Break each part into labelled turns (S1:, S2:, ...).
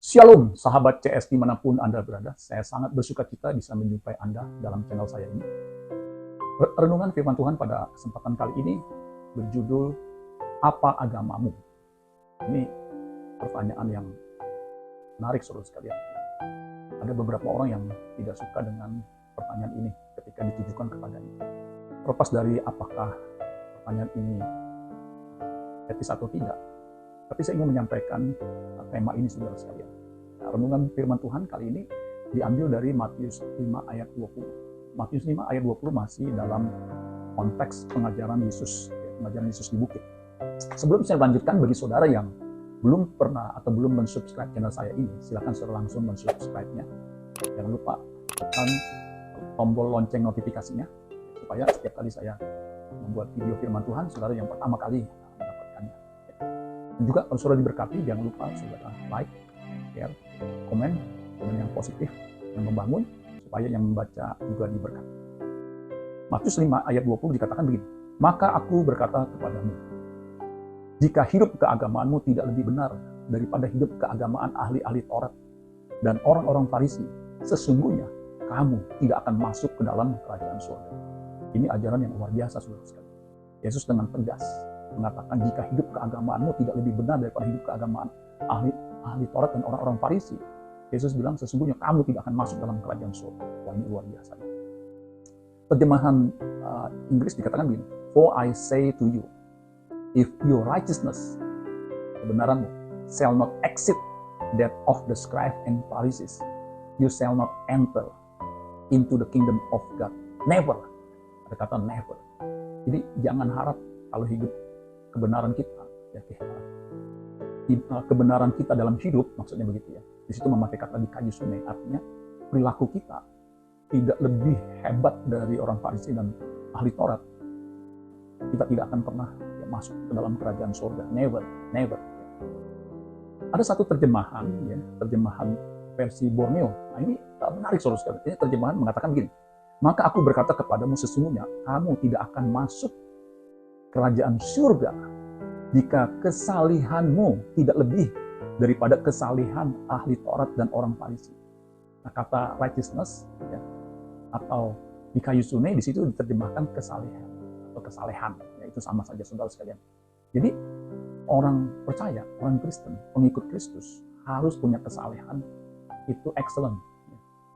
S1: Shalom, sahabat CS dimanapun Anda berada. Saya sangat bersuka cita bisa menjumpai Anda dalam channel saya ini. Renungan firman Tuhan pada kesempatan kali ini berjudul, Apa Agamamu? Ini pertanyaan yang menarik, saudara sekalian. Ada beberapa orang yang tidak suka dengan pertanyaan ini ketika ditujukan kepadanya. Terlepas dari apakah pertanyaan ini etis atau tidak, tapi saya ingin menyampaikan tema ini, saudara sekalian. Nah, renungan firman Tuhan kali ini diambil dari Matius 5 ayat 20. Matius 5 ayat 20 masih dalam konteks pengajaran Yesus di bukit. Sebelum saya lanjutkan, bagi saudara yang belum pernah atau belum mensubscribe channel saya ini, silakan saudara langsung mensubscribe-nya. Jangan lupa tekan tombol lonceng notifikasinya, supaya setiap kali saya membuat video firman Tuhan, saudara yang pertama kali mendapatkannya. Dan juga kalau saudara diberkati, jangan lupa saudara like, share, komen yang positif, yang membangun, supaya yang membaca juga diberkati. Matius 5 ayat 20 dikatakan begini, maka aku berkata kepadamu, jika hidup keagamaanmu tidak lebih benar daripada hidup keagamaan ahli-ahli Taurat dan orang-orang Farisi, sesungguhnya kamu tidak akan masuk ke dalam kerajaan surga. Ini ajaran yang luar biasa, saudara sekalian. Yesus dengan tegas mengatakan, jika hidup keagamaanmu tidak lebih benar daripada hidup keagamaan ahli Taurat dan orang-orang Farisi, Yesus bilang sesungguhnya kamu tidak akan masuk dalam kerajaan surga. Wah, ini luar biasa. Terjemahan Inggris dikatakan begini, for I say to you, if your righteousness, kebenaranmu, shall not exceed that of the scribes and Pharisees, you shall not enter into the kingdom of God. Never. Ada kata never. Jadi jangan harap kalau hidup kebenaran kita, kebenaran kita dalam hidup, maksudnya begitu ya. Di situ memakai kata di kayu sunai, artinya perilaku kita tidak lebih hebat dari orang Farisi dan ahli Taurat. Kita tidak akan pernah masuk ke dalam kerajaan surga. Never, never. Ada satu terjemahan, terjemahan versi Borneo. Nah, ini menarik, saudara sekalian. Ini terjemahan mengatakan begini, maka aku berkata kepadamu, sesungguhnya kamu tidak akan masuk kerajaan surga jika kesalihanmu tidak lebih daripada kesalihan ahli Taurat dan orang Farisi. Nah, kata righteousness atau di kayu sunai di situ diterjemahkan kesalihan atau kesalehan, itu sama saja, saudara sekalian. Jadi orang percaya, orang Kristen, pengikut Kristus harus punya kesalehan itu excellent.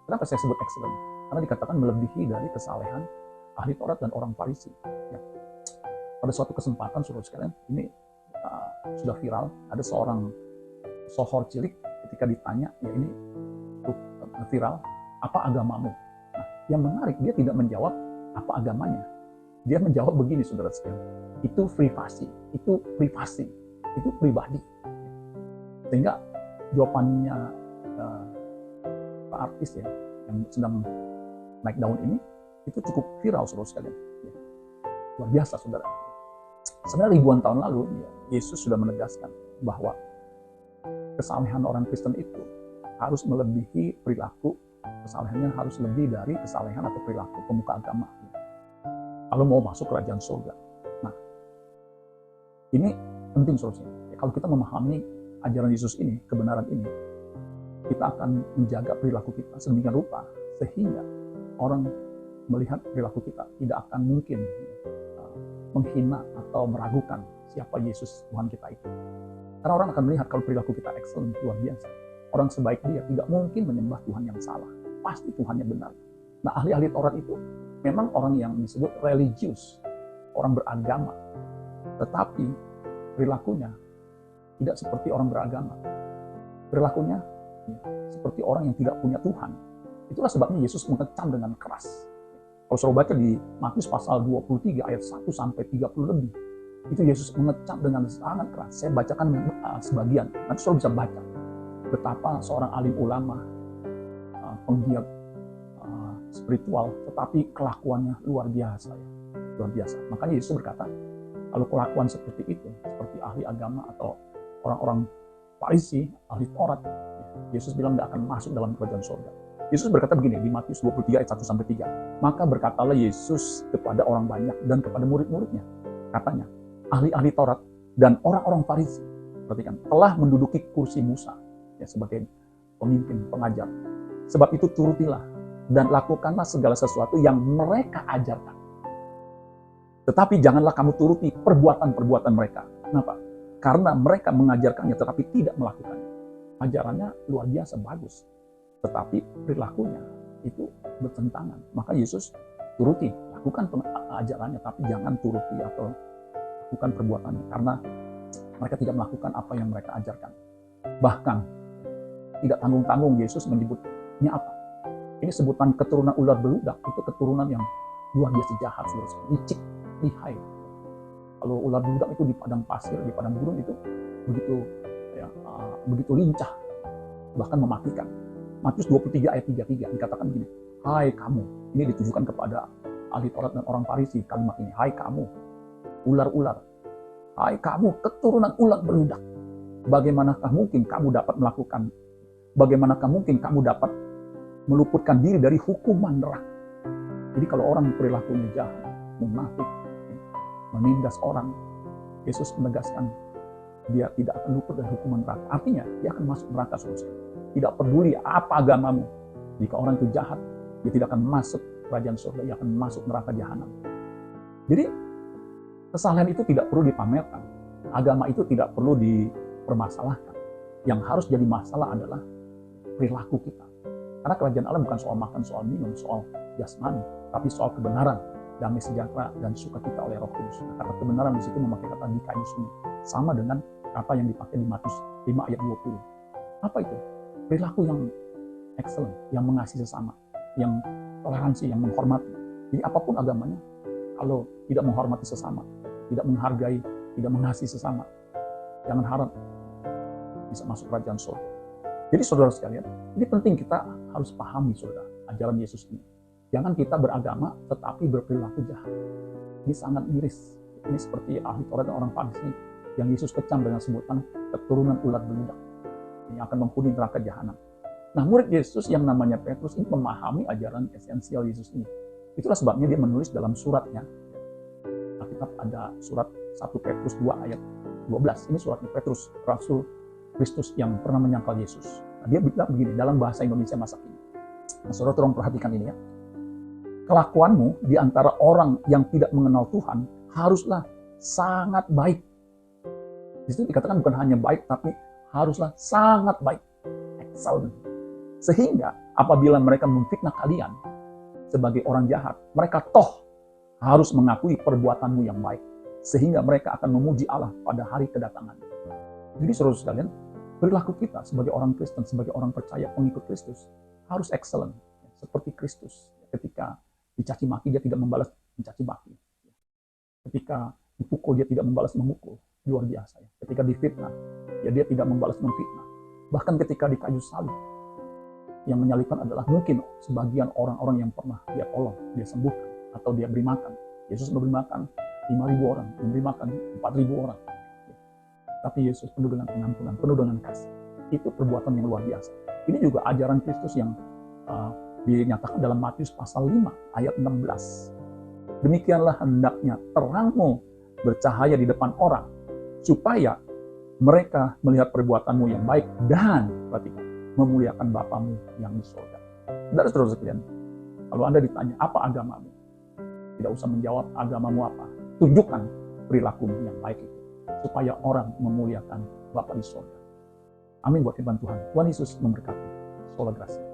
S1: Kenapa saya sebut excellent? Karena dikatakan melebihi dari kesalehan ahli Taurat dan orang Farisi. Pada suatu kesempatan, saudara sekalian, ini sudah viral, ada seorang sohor cilik ketika ditanya, ini viral, apa agamamu? Nah, yang menarik, dia tidak menjawab apa agamanya. Dia menjawab begini, saudara sekalian, itu privasi, itu privasi, itu pribadi. Sehingga jawabannya Pak artis yang sedang naik daun ini, itu cukup viral, saudara sekalian. Luar biasa, saudara. Sebenarnya ribuan tahun lalu, Yesus sudah menegaskan bahwa kesalehan orang Kristen itu harus melebihi perilaku, kesalehannya harus lebih dari kesalehan atau perilaku pemuka agama. Kalau mau masuk kerajaan surga. Nah, ini penting, saudara. Kalau kita memahami ajaran Yesus ini, kebenaran ini, kita akan menjaga perilaku kita sedemikian rupa sehingga orang melihat perilaku kita tidak akan mungkin menghina atau meragukan siapa Yesus Tuhan kita itu. Karena orang akan melihat kalau perilaku kita excellent, luar biasa. Orang sebaik dia tidak mungkin menyembah Tuhan yang salah. Pasti Tuhan yang benar. Nah, ahli-ahli Taurat itu memang orang yang disebut religius, orang beragama. Tetapi perilakunya tidak seperti orang beragama. Perilakunya seperti orang yang tidak punya Tuhan. Itulah sebabnya Yesus mengecam dengan keras. Kalau saudara baca di Matius pasal 23 ayat 1 sampai 30 lebih, itu Yesus mengecam dengan sangat keras. Saya bacakan sebagian, nanti saudara bisa baca betapa seorang alim ulama, penggiat spiritual, tetapi kelakuannya luar biasa. Luar biasa. Makanya Yesus berkata, kalau kelakuan seperti itu, seperti ahli agama atau orang-orang Farisi, ahli Taurat, Yesus bilang tidak akan masuk dalam kerajaan surga. Yesus berkata begini di Matius 23 ayat 1 sampai 3. Maka berkatalah Yesus kepada orang banyak dan kepada murid-muridnya. Katanya, ahli-ahli Taurat dan orang-orang Farisi, perhatikan, telah menduduki kursi Musa ya, sebagai pemimpin, pengajar. Sebab itu turutilah dan lakukanlah segala sesuatu yang mereka ajarkan. Tetapi janganlah kamu turuti perbuatan-perbuatan mereka. Kenapa? Karena mereka mengajarkannya tetapi tidak melakukannya. Ajarannya luar biasa bagus, tetapi perilakunya itu bertentangan. Maka Yesus turuti, lakukan ajarannya, tapi jangan turuti atau lakukan perbuatannya, karena mereka tidak melakukan apa yang mereka ajarkan. Bahkan tidak tanggung-tanggung Yesus menyebutnya apa? Ini sebutan keturunan ular beludak, itu keturunan yang luar biasa jahat, licik, lihai. Kalau ular beludak itu di padang pasir, di padang gurun itu begitu ya, begitu lincah, bahkan mematikan. Matius 23 ayat 33 dikatakan begini, hai kamu, ini ditujukan kepada ahli Taurat dan orang Farisi, kalimat ini, hai kamu, ular-ular, hai kamu keturunan ular beludak, bagaimanakah mungkin kamu dapat melakukan, bagaimanakah mungkin kamu dapat meluputkan diri dari hukuman neraka. Jadi kalau orang perilakunya jahat, munafik, menindas orang, Yesus menegaskan dia tidak akan luput dari hukuman neraka. Artinya dia akan masuk neraka saudara. Tidak peduli apa agamamu. Jika orang itu jahat, dia tidak akan masuk kerajaan surga, dia akan masuk neraka jahanam. Jadi kesalahan itu tidak perlu dipamerkan. Agama itu tidak perlu dipermasalahkan. Yang harus jadi masalah adalah perilaku kita. Karena kerajaan Allah bukan soal makan, soal minum, soal jasmani, tapi soal kebenaran, damai sejahtera, dan sukacita oleh Roh Kudus. Kata kebenaran di situ memakai kata dikaiosune, sama dengan kata yang dipakai di Matius 5 ayat 20. Apa itu? Perilaku yang excellent, yang mengasihi sesama, yang toleransi, yang menghormati. Jadi apapun agamanya, kalau tidak menghormati sesama, tidak menghargai, tidak mengasihi sesama, jangan harap bisa masuk kerajaan surga. Jadi saudara sekalian, ini penting kita harus pahami saudara, ajaran Yesus ini. Jangan kita beragama tetapi berperilaku jahat. Ini sangat miris. Ini seperti ahli Taurat dan orang Farisi yang Yesus kecam dengan sebutan keturunan ular beludak yang akan menghuni neraka jahanam. Nah, murid Yesus yang namanya Petrus ini memahami ajaran esensial Yesus ini. Itulah sebabnya dia menulis dalam suratnya. Alkitab ada surat 1 Petrus 2 ayat 12. Ini suratnya Petrus, Rasul Kristus yang pernah menyangkal Yesus. Nah, dia bilang begini dalam bahasa Indonesia masa kini. Nah, saudara tolong perhatikan ini ya. Kelakuanmu di antara orang yang tidak mengenal Tuhan haruslah sangat baik. Di situ dikatakan bukan hanya baik, tapi haruslah sangat baik. Excellent. Sehingga apabila mereka memfitnah kalian sebagai orang jahat, mereka toh harus mengakui perbuatanmu yang baik. Sehingga mereka akan memuji Allah pada hari kedatangan. Jadi saudara sekalian, perilaku kita sebagai orang Kristen, sebagai orang percaya pengikut Kristus, harus excellent. Seperti Kristus. Ketika dicaci maki, dia tidak membalas mencaci maki. Ketika dipukul, dia tidak membalas memukul. Luar biasa. Ketika difitnah, ya dia tidak membalas memfitnah. Bahkan ketika di kayu salib, yang menyalibkan adalah mungkin sebagian orang-orang yang pernah dia tolong, dia sembuhkan, atau dia beri makan. Yesus memberi makan 5.000 orang, memberi makan 4.000 orang. Tapi Yesus penuh dengan pengampunan, penuh dengan kasih. Itu perbuatan yang luar biasa. Ini juga ajaran Kristus yang dinyatakan dalam Matius pasal 5 ayat 16. Demikianlah hendaknya terangmu bercahaya di depan orang, supaya mereka melihat perbuatanmu yang baik dan perhatikan, memuliakan Bapamu yang di surga. Saudara-saudara sekalian, kalau Anda ditanya apa agamamu, tidak usah menjawab agamamu apa, tunjukkan perilakumu yang baik itu, supaya orang memuliakan Bapa di surga. Amin buat firman Tuhan. Tuhan Yesus memberkati. Sola Gracia.